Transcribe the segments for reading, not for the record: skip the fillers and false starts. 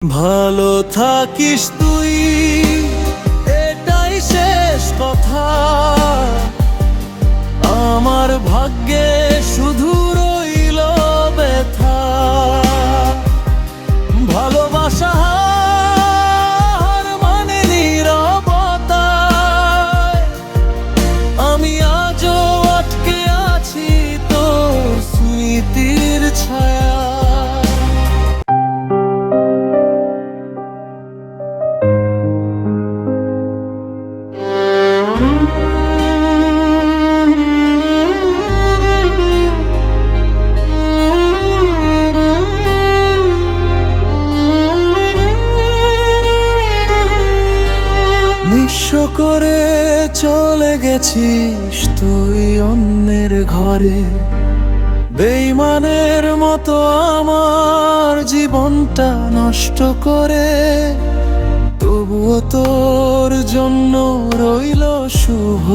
ভালো থাকিস তুই, এটাই শেষ কথা। আমার ভাগ্যে শুধু রইল ব্যথা। ভালোবাসা হার মানে নীরবতায়। আমি আজও আটকে আছি তোর স্মৃতির ছায়া। নিঃস্ব করে চলে গেছিস তুই অন্যের ঘরে। বেঈমানের মতো আমার জীবনটা নষ্ট করে। তবুও তোর জন্য রইল শুভ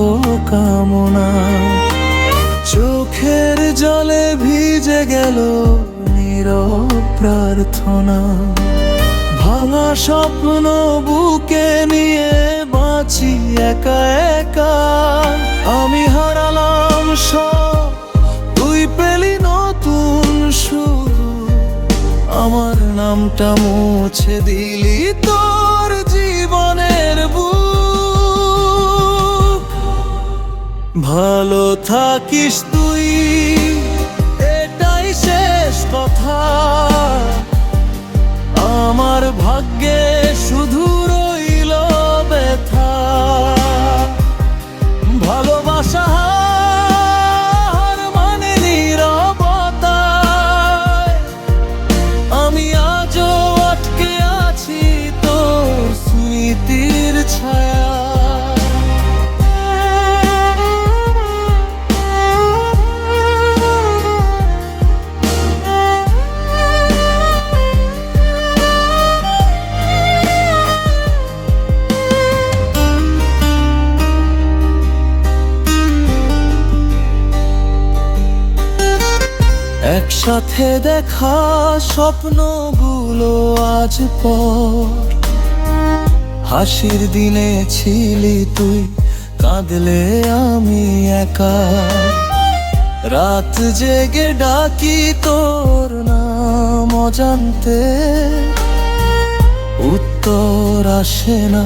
কামনা। চোখের জলে ভিজে গেল নীরব প্রার্থনা। ভাঙা স্বপ্ন বুকে নিয়ে বাঁচি একা একা। আমি হারালাম সব, তুই পেলি নতুন শুরু। আমার নামটা মুছে দিলি তোর জীবনের বুক। ভালো থাকিস তুই, এটাই শেষ কথা। আমার ভাগ্যে শুধু রইল ব্যথা। ভালোবাসা হার মানে নীরবতায়। আমি আজও আটকে আছি তোর স্মৃতির ছায়া। একসাথে দেখা স্বপ্নগুলো আজ পর। হাসির দিনে ছিলি তুই, কাঁদলে আমি একা। রাত জেগে ডাকি তোর নাম অজান্তে। উত্তর আসে না,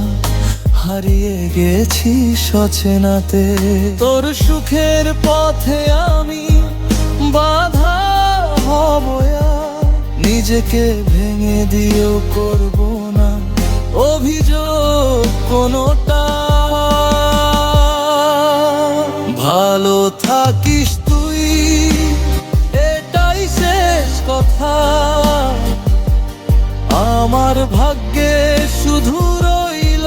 হারিয়ে গেছি সচেনাতে। তোর সুখের পথে আমি বাধা হব। নিজেকে ভেঙে দিয়েও করব না অভিযোগ কোনোটা। ভালো থাকিস তুই, এটাই শেষ কথা। আমার ভাগ্যে শুধু রইল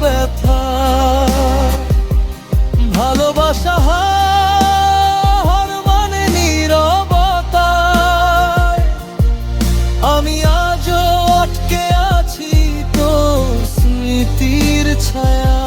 ব্যথা। ভালোবাসা হার মানে নীরবতায়। আমি আজও আটকে আছি তোর স্মৃতির ছায়া।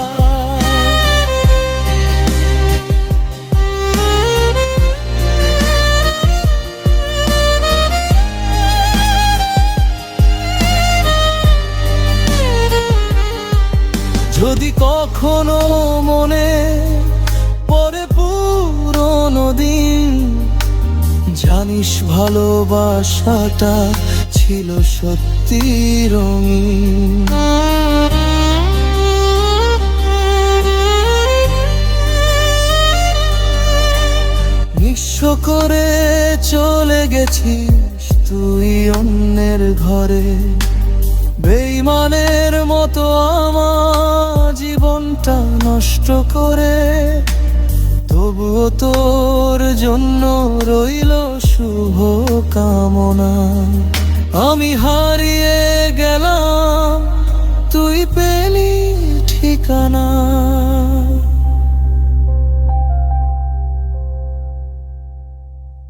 যদি কখনো মনে পড়ে পুরনো দিন, জানিস ভালোবাসাটা ছিল সত্যি রঙিন। নিঃস্ব করে চলে গেছিস তুই অন্যের ঘরে। বেঈমানের মতো আমার জীবনটা নষ্ট করে। তবুও তোর জন্য রইল শুভ কামনা। আমি হারিয়ে